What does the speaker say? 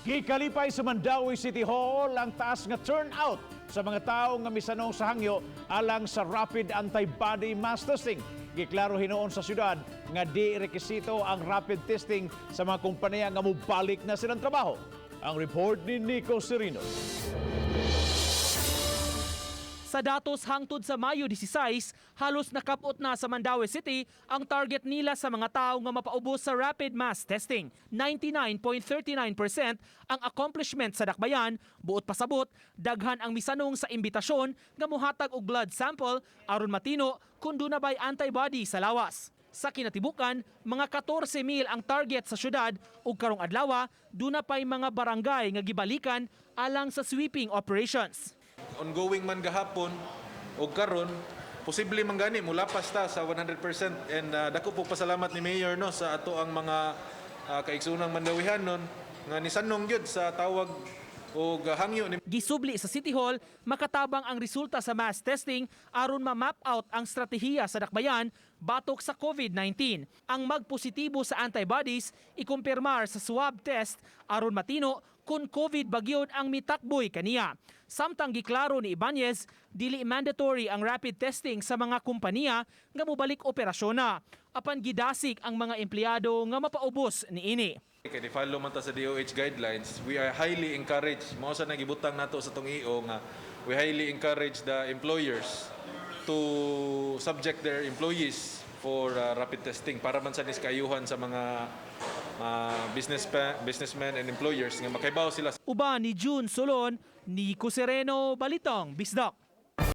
Gikalipay sa Mandaue City Hall ang taas nga turnout sa mga tao nga misanong sa hangyo alang sa rapid antibody mass testing. Giklaro hinoon sa syudad nga di rekisito ang rapid testing sa mga kumpanya nga mubalik na silang trabaho. Ang report ni Nico Serino. Sa datos hangtod sa Mayo 16, halos nakapot na sa Mandaue City ang target nila sa mga tao nga mapaubos sa rapid mass testing. 99.39% ang accomplishment sa dakbayan, buot pasabot, daghan ang misanong sa imbitasyon nga mohatag og blood sample aron matino kung doon na ba'y antibody sa lawas. Sa kinatibukan, mga 14,000 ang target sa syudad ug karong adlaw, doon na pa'y mga barangay nga gibalikan alang sa sweeping operations. Ongoing man gahapon o karon posible man gani mulapas ta sa 100% and dako po pasalamat ni Mayor no sa ato ang mga kaigsunang Mandawihanon nga nisanong gyud sa tawag o hangyo ni Gisubli sa City Hall, makatabang ang resulta sa mass testing aron ma-map out ang stratehiya sa dakbayan batok sa COVID-19. Ang magpositibo sa antibodies ikumpirmar sa swab test aron matino kung COVID bagyod ang mitakboy kaniya. Samtang giklaro ni Ibanez, dili mandatory ang rapid testing sa mga kompanya nga mobalik operasyon na. Apan gidasig ang mga empleyado nga mapaubos niini. kay di-follow man ta sa DOH guidelines. We are highly encouraged mao sa nagibutang nato sa tong EO nga we highly encourage the employers to subject their employees for rapid testing para man sa niskayuhan sa mga businessmen and employers nga makaibaw sila. Uban ni June Solon, Nico Sereno, Balitang Bisdak.